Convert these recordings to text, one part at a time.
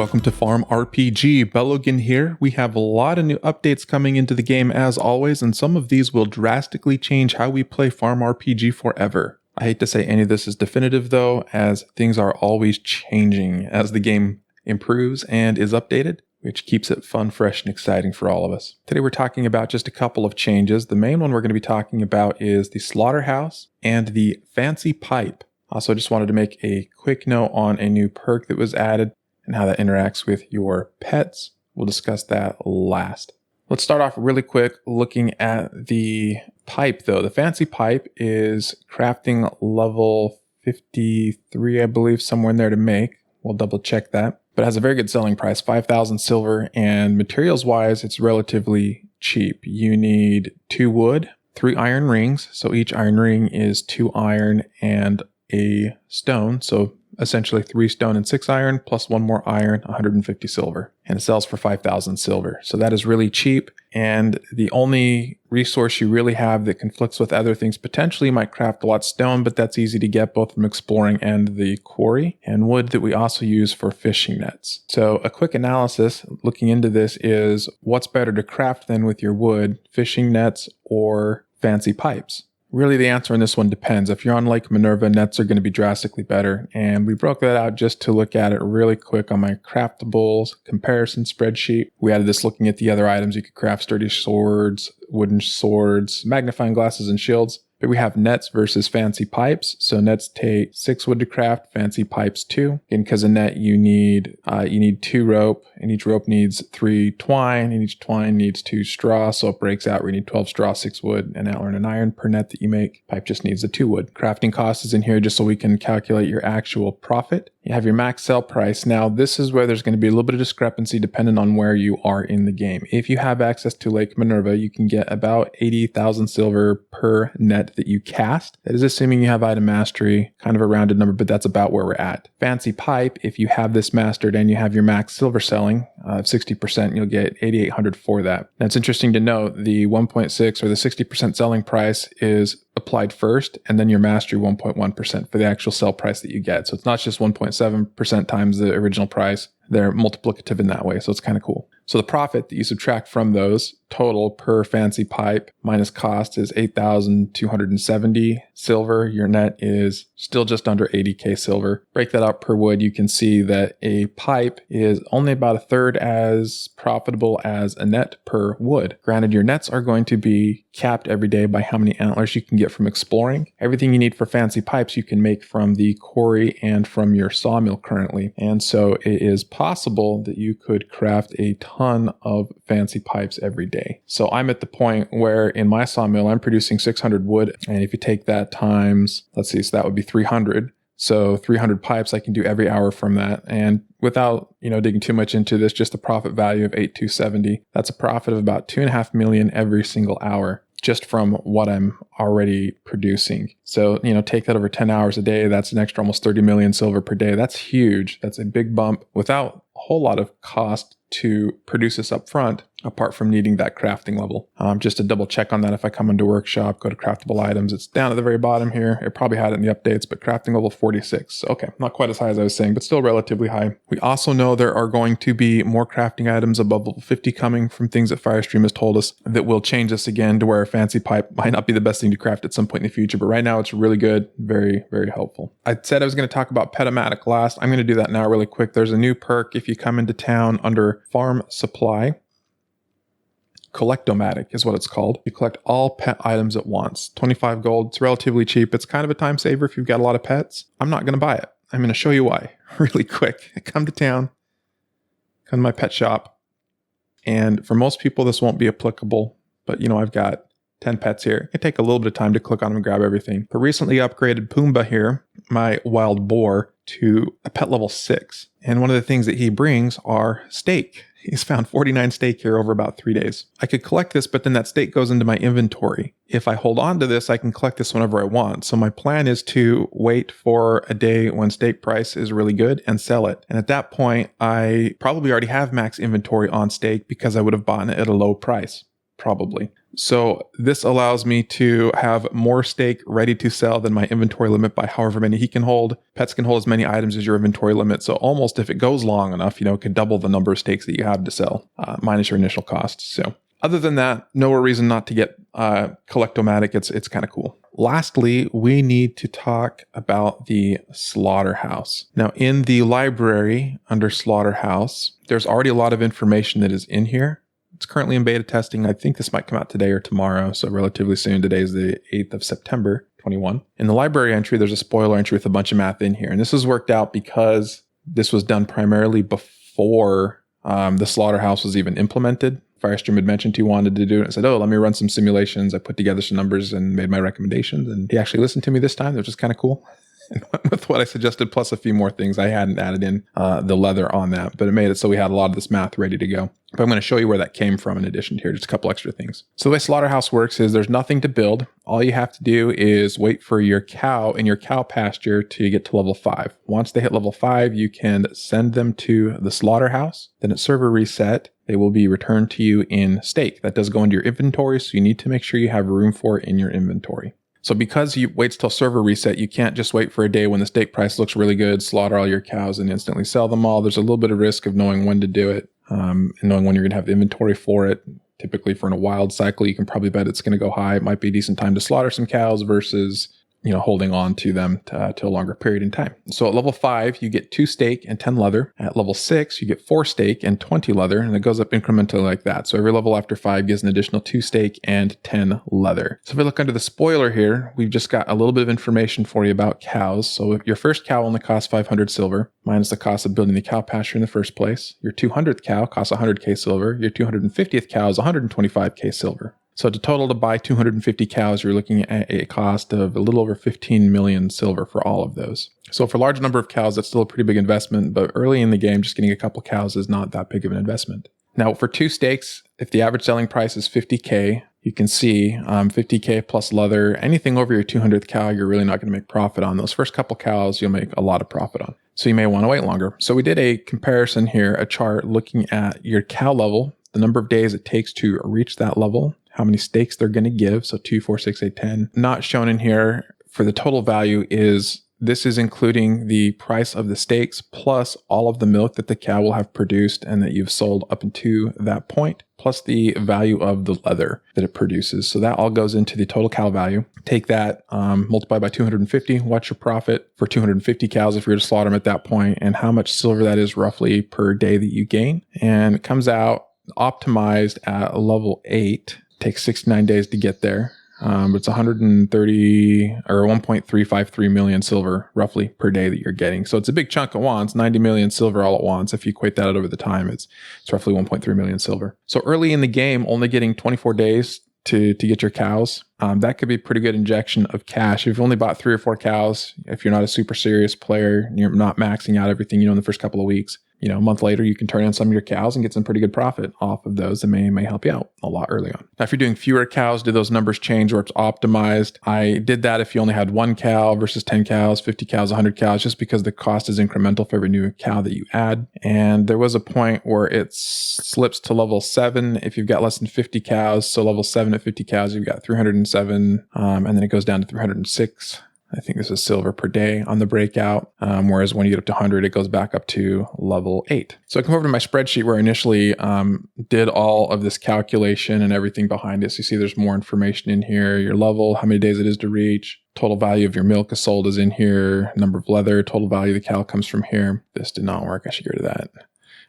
welcome to Farm RPG. Belogan here. We have a lot of new updates coming into the game as always, and some of these will drastically change how we play Farm RPG forever. I hate to say any of this is definitive though, as things are always changing as the game improves and is updated, which keeps it fun, fresh, and exciting for all of us. Today we're talking about just a couple of changes. The main one we're going to be talking about is the Slaughterhouse and the Fancy Pipe. Also just wanted to make a quick note on a new perk that was added and how that interacts with your pets. We'll discuss that last. Let's start off really quick looking at the pipe though. The Fancy Pipe is crafting level 53, I believe, somewhere in there to make. We'll double check that. But it has a very good selling price, 5,000 silver, and materials wise, it's relatively cheap. You need 2 wood, 3 iron rings. So each iron ring is 2 iron and a stone. So essentially 3 stone and 6 iron plus 1 more iron, 150 silver, and it sells for 5,000 silver. So that is really cheap. And the only resource you really have that conflicts with other things, potentially you might craft a lot of stone, but that's easy to get both from exploring and the quarry, and wood that we also use for fishing nets. So a quick analysis looking into this is what's better to craft than with your wood, fishing nets or fancy pipes? Really, the answer in this one depends. If you're on Lake Minerva, nets are going to be drastically better. And we broke that out just to look at it really quick on my craftables comparison spreadsheet. We added this looking at the other items. You could craft sturdy swords, wooden swords, magnifying glasses, and shields. But we have nets versus fancy pipes. So nets take 6 wood to craft, fancy pipes 2. And because a net you need 2 rope, and each rope needs 3 twine, and each twine needs 2 straw. So it breaks out where you need 12 straw, 6 wood, an antler, and an iron per net that you make. Pipe just needs the 2 wood. Crafting cost is in here just so we can calculate your actual profit. You have your max sell price. Now this is where there's going to be a little bit of discrepancy depending on where you are in the game. If you have access to Lake Minerva, you can get about 80,000 silver per net that you cast. That is assuming you have item mastery, kind of a rounded number, but that's about where we're at. Fancy Pipe, if you have this mastered and you have your max silver selling of 60%, you'll get 8,800 for that. Now it's interesting to note the 1.6 or the 60% selling price is applied first, and then your mastery 1.1% for the actual sell price that you get. So it's not just 1.7% times the original price. They're multiplicative in that way. So it's kind of cool. So the profit that you subtract from those total per fancy pipe minus cost is 8,270 silver. Your net is still just under 80k silver. Break that out per wood. You can see that a pipe is only about a third as profitable as a net per wood. Granted, your nets are going to be capped every day by how many antlers you can get from exploring. Everything you need for fancy pipes you can make from the quarry and from your sawmill currently. And so it is possible that you could craft a ton of fancy pipes every day. So I'm at the point where in my sawmill, I'm producing 600 wood. And if you take that times, let's see, so that would be 300. So 300 pipes I can do every hour from that. And without, digging too much into this, just the profit value of 8,270, that's a profit of about 2.5 million every single hour, just from what I'm already producing. So, take that over 10 hours a day. That's an extra almost 30 million silver per day. That's huge. That's a big bump without a whole lot of cost to produce this up front, apart from needing that crafting level. Just to double check on that, if I come into workshop, go to craftable items, it's down at the very bottom here. It probably had it in the updates, but crafting level 46. Okay, not quite as high as I was saying, but still relatively high. We also know there are going to be more crafting items above level 50 coming from things that Firestream has told us that will change this again to where a fancy pipe might not be the best thing to craft at some point in the future, but right now it's really good, very, very helpful. I said I was going to talk about Petomatic last. I'm going to do that now really quick. There's a new perk if you come into town under Farm Supply. Collectomatic is what it's called. You collect all pet items at once. 25 gold. It's relatively cheap. It's kind of a time saver if you've got a lot of pets. I'm not going to buy it. I'm going to show you why really quick. Come to town, come to my pet shop. And for most people, this won't be applicable. But, I've got 10 pets here. It can take a little bit of time to click on them and grab everything. But recently upgraded Pumbaa here, my wild boar, to a pet level 6. And one of the things that he brings are steak. He's found 49 steak here over about 3 days. I could collect this, but then that steak goes into my inventory. If I hold on to this, I can collect this whenever I want. So my plan is to wait for a day when steak price is really good and sell it. And at that point, I probably already have max inventory on steak because I would have bought it at a low price. Probably. So this allows me to have more steak ready to sell than my inventory limit by however many he can hold. Pets can hold as many items as your inventory limit. So almost if it goes long enough, it can double the number of steaks that you have to sell, minus your initial costs. So other than that, no reason not to get Collectomatic. It's kind of cool. Lastly, we need to talk about the Slaughterhouse. Now, in the library under Slaughterhouse, there's already a lot of information that is in here. It's currently in beta testing. I think this might come out today or tomorrow, so relatively soon. Today is the 8th of September, 21. In the library entry, there's a spoiler entry with a bunch of math in here. And this was worked out because this was done primarily before the Slaughterhouse was even implemented. Firestream had mentioned he wanted to do it and said, let me run some simulations. I put together some numbers and made my recommendations. And he actually listened to me this time, which is kind of cool. And went with what I suggested, plus a few more things. I hadn't added in the leather on that, but it made it so we had a lot of this math ready to go. But I'm going to show you where that came from in addition to here, just a couple extra things. So the way Slaughterhouse works is there's nothing to build. All you have to do is wait for your cow in your cow pasture to get to level 5. Once they hit level 5, you can send them to the Slaughterhouse. Then at server reset, they will be returned to you in steak. That does go into your inventory, so you need to make sure you have room for it in your inventory. So because you wait till server reset, you can't just wait for a day when the steak price looks really good, slaughter all your cows and instantly sell them all. There's a little bit of risk of knowing when to do it and knowing when you're going to have inventory for it. Typically for in a wild cycle, you can probably bet it's going to go high. It might be a decent time to slaughter some cows versus holding on to them to a longer period in time. So at level 5, you get 2 steak and 10 leather. At level 6, you get 4 steak and 20 leather, and it goes up incrementally like that. So every level after 5 gives an additional 2 steak and 10 leather. So if we look under the spoiler here, we've just got a little bit of information for you about cows. So your first cow only costs 500 silver, minus the cost of building the cow pasture in the first place. Your 200th cow costs 100k silver. Your 250th cow is 125k silver. So to total to buy 250 cows, you're looking at a cost of a little over 15 million silver for all of those. So for a large number of cows, that's still a pretty big investment, but early in the game, just getting a couple cows is not that big of an investment. Now for 2 steaks, if the average selling price is 50k, you can see 50k plus leather, anything over your 200th cow, you're really not going to make profit on. Those first couple cows, you'll make a lot of profit on. So you may want to wait longer. So we did a comparison here, a chart looking at your cow level, the number of days it takes to reach that level, how many steaks they're going to give. So 2, 4, 6, 8, 10. Not shown in here for the total value is this is including the price of the steaks plus all of the milk that the cow will have produced and that you've sold up until that point, plus the value of the leather that it produces. So that all goes into the total cow value. Take that, multiply by 250. What's your profit for 250 cows if you were to slaughter them at that point, and how much silver that is roughly per day that you gain. And it comes out optimized at level 8. Takes 69 days to get there. But it's 130 or 1.353 million silver roughly per day that you're getting. So it's a big chunk at once, 90 million silver all at once. If you equate that out over the time, it's roughly 1.3 million silver. So early in the game, only getting 24 days to get your cows, that could be a pretty good injection of cash. If you've only bought 3 or 4 cows, if you're not a super serious player, you're not maxing out everything in the first couple of weeks, a month later, you can turn in some of your cows and get some pretty good profit off of those that may help you out a lot early on. Now, if you're doing fewer cows, do those numbers change where it's optimized? I did that if you only had 1 cow versus 10 cows, 50 cows, 100 cows, just because the cost is incremental for every new cow that you add. And there was a point where it slips to level 7 if you've got less than 50 cows. So level 7 at 50 cows, you've got 307, and then it goes down to 306. I think this is silver per day on the breakout. Whereas when you get up to 100, it goes back up to level 8. So I come over to my spreadsheet where I initially did all of this calculation and everything behind it. So you see there's more information in here, your level, how many days it is to reach, total value of your milk is sold is in here, number of leather, total value of the cow comes from here. This did not work. I should get rid of that.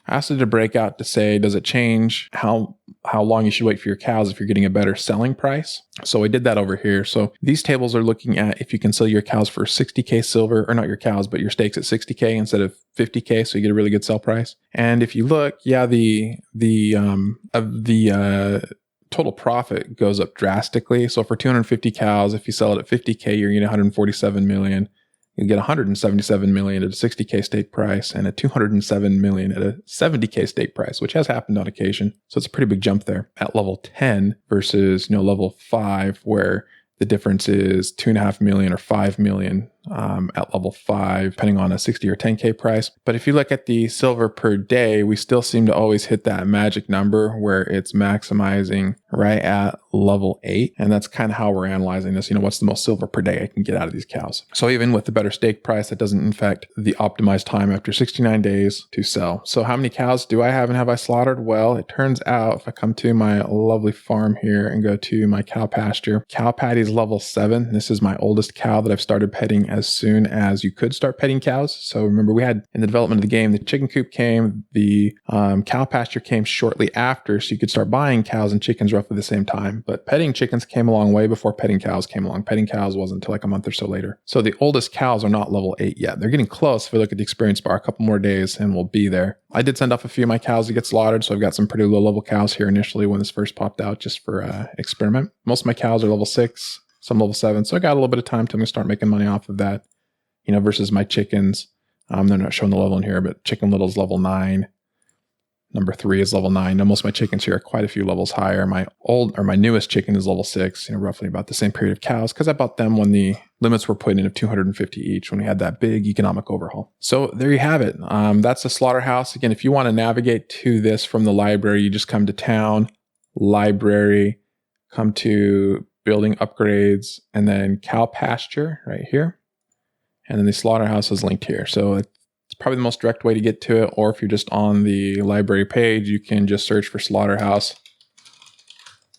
I asked it to break out to say, does it change how long you should wait for your cows if you're getting a better selling price? So I did that over here. So these tables are looking at if you can sell your cows for 60k silver, or not your cows, but your steaks at 60k instead of 50k, so you get a really good sell price. And if you look, the total profit goes up drastically. So for 250 cows, if you sell it at 50k, you're getting 147 million. You get 177 million at a 60k stake price and a 207 million at a 70k stake price, which has happened on occasion. So it's a pretty big jump there at level 10 versus level 5, where the difference is 2.5 million or 5 million at level 5, depending on a 60 or 10K price. But if you look at the silver per day, we still seem to always hit that magic number where it's maximizing right at level 8. And that's kind of how we're analyzing this. You know, what's the most silver per day I can get out of these cows? So even with the better stake price, that doesn't affect the optimized time after 69 days to sell. So how many cows do I have and have I slaughtered? Well, it turns out if I come to my lovely farm here and go to my cow pasture, cow patty's level 7. This is my oldest cow that I've started petting as soon as you could start petting cows. So remember, we had in the development of the game, the chicken coop came, the cow pasture came shortly after, so you could start buying cows and chickens roughly the same time. But petting chickens came along way before petting cows came along. Petting cows wasn't until like a month or so later. So the oldest cows are not level 8 yet. They're getting close. If we look at the experience bar, a couple more days and we'll be there. I did send off a few of my cows to get slaughtered, so I've got some pretty low level cows here initially when this first popped out, just for experiment. Most of my cows are level 6, some level 7, so I got a little bit of time till I'm gonna start making money off of that, you know, versus my chickens. They're not showing the level in here, but Chicken Little's level 9. Number 3 is level 9. Now most of my chickens here are quite a few levels higher. My newest chicken is level 6, you know, roughly about the same period of cows, because I bought them when the limits were put in of 250 each when we had that big economic overhaul. So there you have it. That's the slaughterhouse. Again, if you want to navigate to this from the library, you just come to town, library, come to building upgrades, and then cow pasture right here. And then the slaughterhouse is linked here. So it's probably the most direct way to get to it. Or if you're just on the library page, you can just search for slaughterhouse,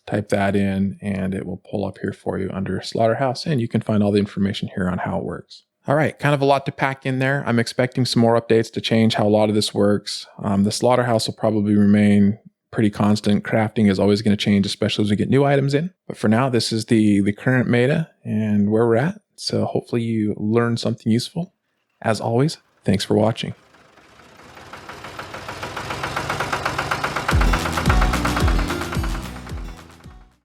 type that in, and it will pull up here for you under slaughterhouse. And you can find all the information here on how it works. All right, kind of a lot to pack in there. I'm expecting some more updates to change how a lot of this works. The slaughterhouse will probably remain pretty constant. Crafting is always going to change, especially as we get new items in. But for now, this is the current meta and where we're at. So hopefully you learned something useful. As always, thanks for watching.